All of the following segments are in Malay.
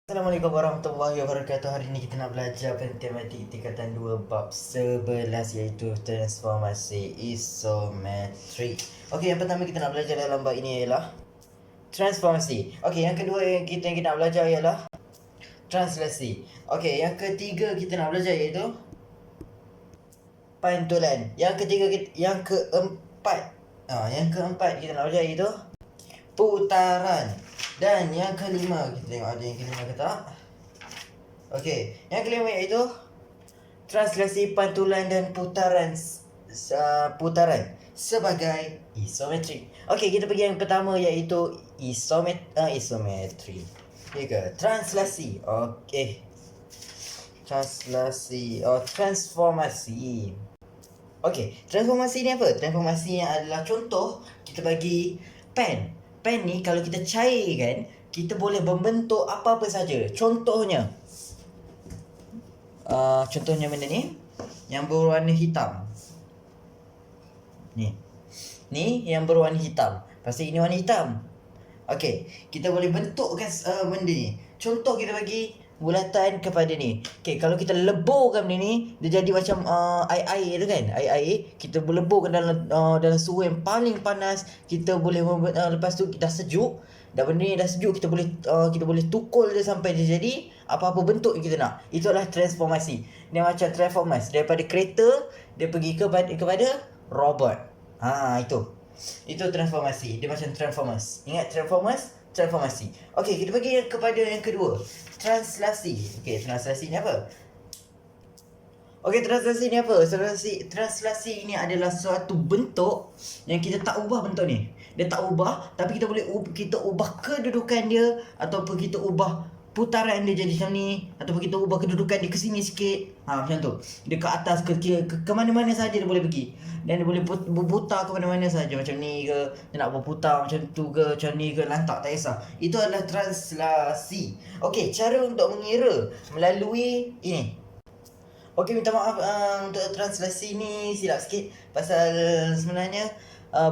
Assalamualaikum warahmatullahi wabarakatuh. Hari ini kita nak belajar matematik tingkatan 2 bab 11 iaitu transformasi isometri. Okey, yang pertama kita nak belajar dalam bab ini ialah transformasi. Okey, yang kedua yang kita nak belajar ialah translasi. Okey, yang ketiga kita nak belajar iaitu pantulan. Yang keempat kita nak belajar iaitu putaran. Dan yang kelima, kita tengok ada yang kelima ke tak? Okey, yang kelima iaitu translasi pantulan dan putaran sebagai isometri. Okey, kita pergi yang pertama iaitu isometri. Translasi. Okey. Transformasi. Okey, transformasi ni apa? Transformasi yang adalah contoh kita bagi pen. Pen ni kalau kita cairkan, kita boleh membentuk apa-apa saja. Contohnya benda ni yang berwarna hitam. Ni yang berwarna hitam. Pasti ini warna hitam. Okey, kita boleh bentukkan benda ni. Contoh kita bagi bulatan kepada ni. Okey, kalau kita leburkan benda ni, dia jadi macam air tu kan. Air kita boleh leburkan dalam suhu yang paling panas. Kita boleh lepas tu dah sejuk. Dah benda ni dah sejuk, kita boleh tukul dia sampai dia jadi apa-apa bentuk yang kita nak. Itu adalah transformasi. Dia macam transformers. Daripada kereta dia pergi kepada robot. Itu transformasi. Dia macam transformers. Ingat transformasi. Okey, kita pergi kepada yang kedua. Translasi. Okey, translasi ni apa? Translasi ini adalah suatu bentuk yang kita tak ubah bentuk ni. Dia tak ubah, tapi kita ubah kedudukan dia, ataupun kita ubah putaran dia jadi macam ni, ataupun kita ubah kedudukan dia ke sini sikit. Macam tu. Dia ke atas ke mana-mana saja dia boleh pergi. Dan dia boleh berputar ke mana-mana saja, macam ni ke, dia nak berputar macam tu ke, macam ni ke, lantak tak kisah. Itu adalah translasi. Okey, cara untuk mengira melalui ini. Okey, minta maaf untuk translasi ni silap sikit. Pasal sebenarnya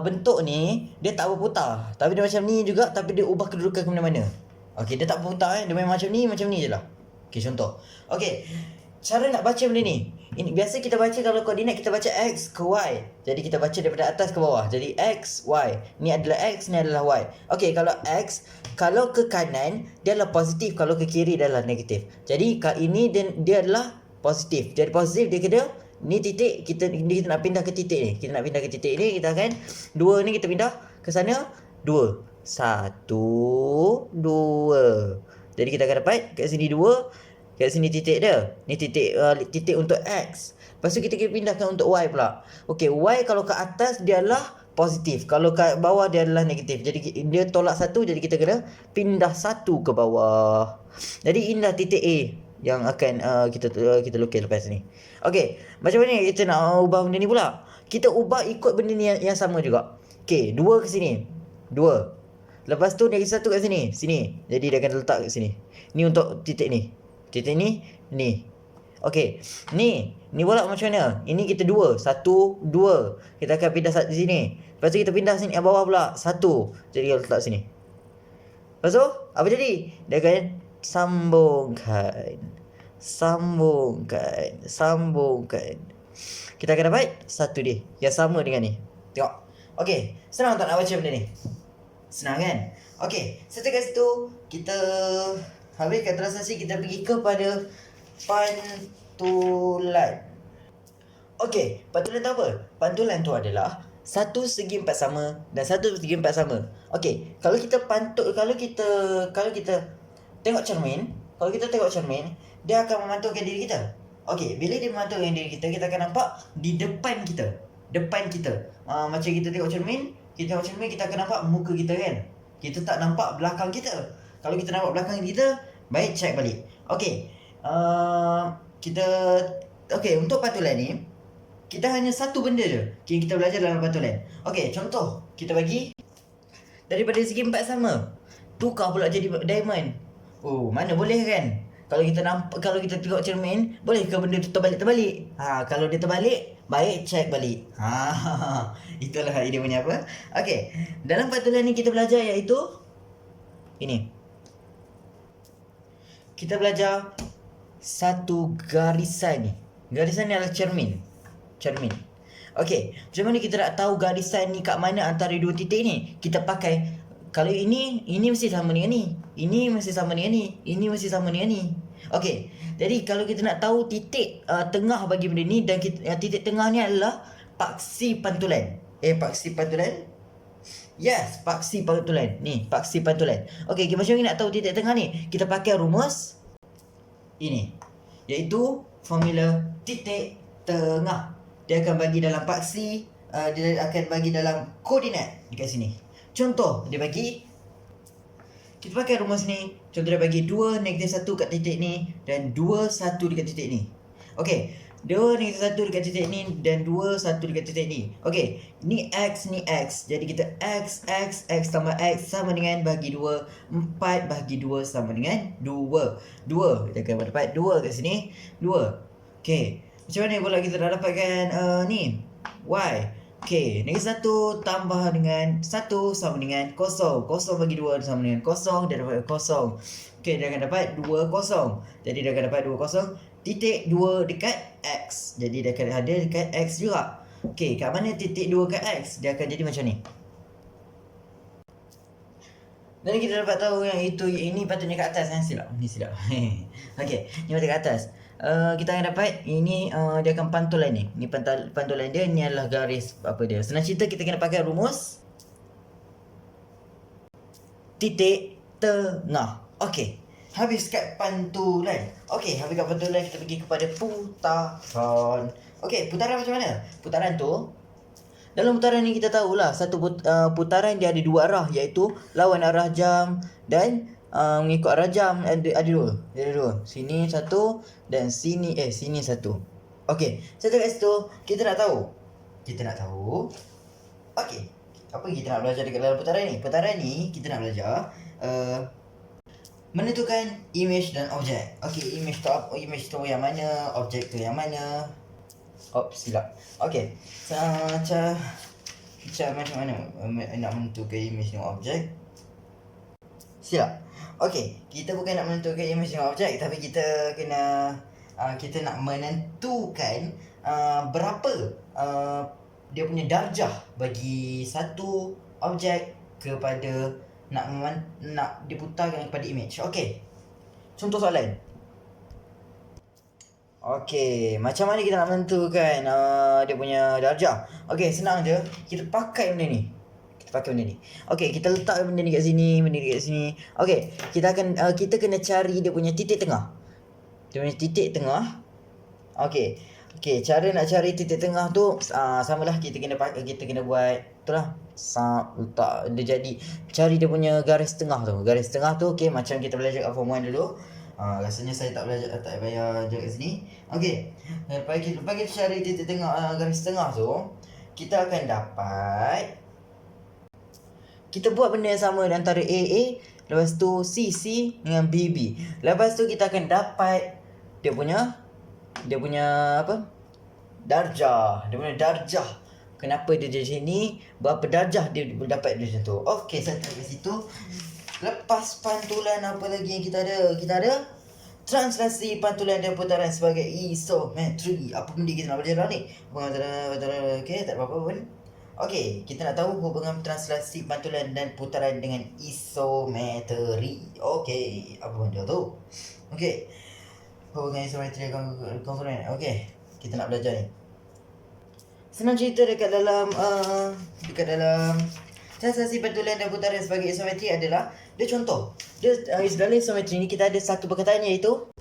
bentuk ni dia tak berputar, tapi dia macam ni juga, tapi dia ubah kedudukan ke mana-mana. Okey, dia tak berputar dia memang macam ni je lah. Okey, contoh. Okey, cara nak baca benda ni. Ini biasa kita baca, kalau koordinat kita baca x ke y. Jadi kita baca daripada atas ke bawah. Jadi x, y. Ni adalah x, ni adalah y. Okey, kalau x, kalau ke kanan dia adalah positif, kalau ke kiri dia adalah negatif. Jadi ini dia adalah positif. Jadi positif dia kena ni titik, kita nak pindah ke titik ni. Kita nak pindah ke titik ni, kita akan 2 ni kita pindah ke sana 2. 1 2. Jadi kita akan dapat kat sini 2. Kat sini titik dia. Ni titik untuk x. Lepas tu kita pindahkan untuk y pula. Okey, y kalau ke atas dia adalah positif. Kalau ke bawah dia adalah negatif. Jadi dia tolak 1, jadi kita kena pindah 1 ke bawah. Jadi inilah titik A yang akan kita lukis lepas ni. Okey, macam mana kita nak ubah benda ni pula? Kita ubah ikut benda ni yang sama juga. Okey, 2 ke sini. 2. Lepas tu negatif 1 kat sini. Sini. Jadi dia akan letak kat sini. Ni untuk titik ni. Titik ni. Okey. Ni pula macam mana? Ini kita 2. 1, 2. Kita akan pindah di sini. Lepas tu kita pindah sini bawah pula. 1. Jadi kita letak sini. Lepas tu apa jadi? Dia akan sambungkan. Kita akan dapat satu dia yang sama dengan ni. Tengok. Okey, senang tak nak baca benda ni? Senang kan? Okey, setelah situ kita habiskan translasi, kita pergi kepada pantulan. Okey, pantulan tu apa? Pantulan tu adalah satu segi empat sama dan satu segi empat sama. Okey, kalau kita tengok cermin, dia akan memantulkan diri kita. Okey, bila dia memantulkan diri kita, kita akan nampak di depan kita. Macam kita tengok cermin, kita akan nampak muka kita kan. Kita tak nampak belakang kita. Kalau kita nampak belakang kita, baik check balik. Okey. Untuk pantulan ni, kita hanya satu benda je kita belajar dalam pantulan. Okey, contoh kita bagi daripada segi empat sama, tukar pula jadi diamond. Mana boleh kan? Kalau kita tengok cermin, boleh ke benda tu terbalik? Kalau dia terbalik, baik check balik. Itulah dia punya apa. Okey, dalam pantulan ni kita belajar iaitu ini. kita belajar satu garisan ni. Garisan ni adalah cermin. Okey, macam mana kita nak tahu garisan ni kat mana antara dua titik ni? Kita pakai, kalau ini mesti sama dengan ni. Ini mesti sama dengan ni. Ini mesti sama dengan ni. Okey, jadi kalau kita nak tahu titik tengah bagi benda ni, dan titik tengah ni adalah paksi pantulan. Paksi pantulan. Yes, paksi pantulan. Ni, paksi pantulan. Okey, macam mana nak tahu titik tengah ni? Kita pakai rumus ini, iaitu formula titik tengah. Dia akan bagi dalam paksi, dia akan bagi dalam koordinat dekat sini. Contoh, dia bagi, kita pakai rumus ni. Contoh dia bagi 2, -1 kat titik ni, dan 2, 1 dekat titik ni. Okey, 2, -1 dekat titik ni, dan 2, 1 dekat titik ni. Okey, ni X, ni X. Jadi kita X tambah X sama dengan bagi 2. 4 bagi 2 sama dengan 2. 2, kita akan dapat 2 kat sini. 2. Okey, macam mana pula kita dah dapatkan ni Y? Okey, -1 tambah dengan 1 sama dengan 0. 0 bagi 2 sama dengan 0. Dia dapat 0. Okey, dia akan dapat 2, 0. Jadi dia akan dapat 2, 0. Titik 2 dekat X. Jadi dia akan ada dekat X juga. Okey, kat mana titik 2 kat X? Dia akan jadi macam ni. Dan kita dapat tahu yang ini patutnya kat atas kan? Silap. Ni silap. Okey, ni patut kat atas. Kita akan dapat ini, dia akan pantulan ni. Ni pantulan dia, ni adalah garis apa dia. Senang cerita kita kena pakai rumus titik tengah. Okey, habis kat pantulan. Okey, habis kat pantulan kita pergi kepada putaran. Okey, putaran macam mana? Putaran tu, dalam putaran ni kita tahulah satu putaran dia ada dua arah, iaitu lawan arah jam dan mengikut arah jam. Ada dua. Sini satu dan sini satu. Okey, satu kat situ kita nak tahu. Okey, apa kita nak belajar dekat dalam putaran ni? Putaran ni kita nak belajar menentukan image dan objek. Okey, image tu yang mana, objek tu yang mana. Silap. Okey, macam mana nak menentukan image dan objek? Silap. Okey, kita bukan nak menentukan image dan objek, tapi kita nak menentukan berapa dia punya darjah bagi satu objek kepada nak diputarkan kepada image. Okey, contoh soalan. Okey, macam mana kita nak menentukan dia punya darjah? Okey, senang je. Kita pakai benda ni. Okey, kita letak benda ni kat sini, Okey, kita kena cari dia punya titik tengah. Okey, cara nak cari titik tengah tu samalah, kita kena buat itulah. Letak dia jadi, cari dia punya garis tengah tu. Okey, macam kita belajar kat form 1 dulu. Rasanya saya tak payah ajar kat sini. Okey, lepas kita cari titik tengah, garis tengah tu, kita akan dapat, kita buat benda yang sama antara AA, lepas tu CC dengan BB. Lepas tu kita akan dapat dia punya apa? Darjah. Kenapa dia di sini? Berapa darjah dia dapat di situ? Okey, saya tarik kat situ. Lepas pantulan, apa lagi yang kita ada? Kita ada translasi pantulan dan putaran sebagai isometri. Apa benda kita nak belajar ni? Okey, tak apa-apa pun. Okey, kita nak tahu hubungan translasi pantulan dan putaran dengan isometri. Okey, apa benda tu? Okey, hubungan isometri dan komponen. Okey, kita nak belajar ni. Senang cerita dekat dalam translasi pantulan dan putaran sebagai isometri adalah, dia contoh. Dalam isometri ni kita ada satu perkataan, iaitu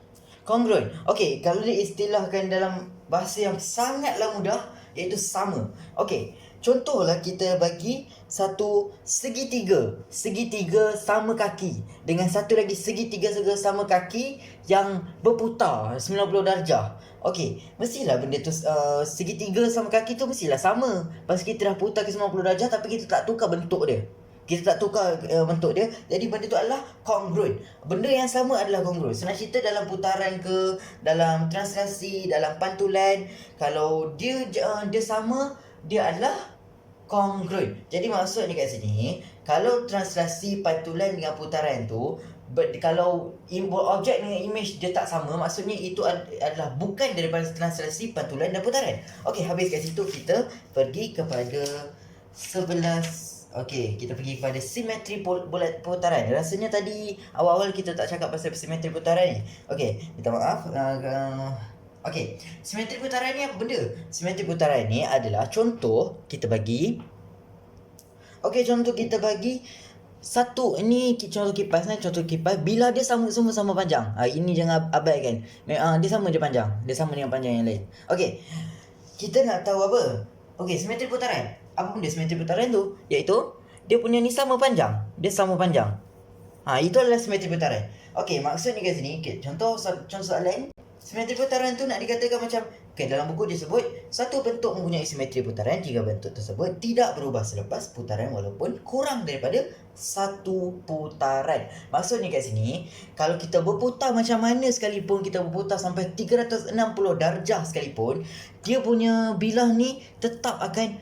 kongruent. Okey, kalau diistilahkan dalam bahasa yang sangatlah mudah, iaitu sama. Okey, contohlah kita bagi satu segitiga sama kaki dengan satu lagi segitiga sama kaki yang berputar 90 darjah. Okey, mestilah benda tu segitiga sama kaki tu mestilah sama. Pasal kita dah putar ke 90 darjah, tapi kita tak tukar bentuk dia. Jadi benda tu adalah kongruent. Benda yang sama adalah kongruent. Senang cerita, dalam putaran ke, dalam translasi, dalam pantulan, kalau dia sama, dia adalah kongruent. Jadi maksudnya kat sini, kalau translasi pantulan dengan putaran tu Kalau objek dengan image dia tak sama, maksudnya itu adalah bukan daripada translasi pantulan dan putaran. Okey, habis kat situ kita pergi kepada 11. Okey, kita pergi kepada simetri bulat putaran. Rasanya tadi awal-awal kita tak cakap pasal simetri putaran ni. Okey, minta maaf. Okey, simetri putaran ni apa benda? Simetri putaran ni adalah contoh kita bagi. Okey, contoh kita bagi satu. Ini contoh kipas ni, contoh kipas bila dia semua sama panjang. Ini jangan abaikan. Dia sama je panjang. Dia sama dengan panjang yang lain. Okey. Kita nak tahu apa? Okey, simetri putaran. Apa benda simetri putaran tu? Iaitu dia punya ni sama panjang. Dia sama panjang. Itu adalah simetri putaran. Okey, maksudnya kat sini, contoh soalan. Simetri putaran tu nak dikatakan macam, dalam buku dia sebut satu bentuk mempunyai simetri putaran jika bentuk tersebut tidak berubah selepas putaran walaupun kurang daripada satu putaran. Maksudnya kat sini, kalau kita berputar macam mana sekalipun, kita berputar sampai 360 darjah sekalipun, dia punya bilah ni tetap akan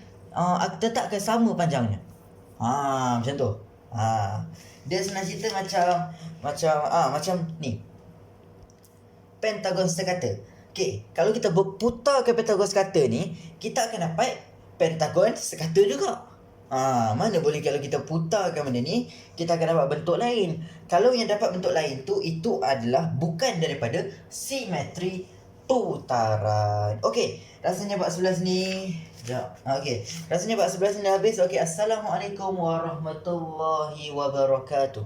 sama panjangnya. Macam tu. Dia senang cerita macam ni. Pentagon sekata. Okey, kalau kita berputar ke pentagon sekata ni, kita akan dapat pentagon sekata juga. Mana boleh kalau kita putarkan benda ni, kita akan dapat bentuk lain. Kalau yang dapat bentuk lain tu, itu adalah bukan daripada simetri putaran. Okey, rasanya bab 11 ni. Okey, rasanya bab 11 ni dah habis. Okey, Assalamualaikum warahmatullahi wabarakatuh.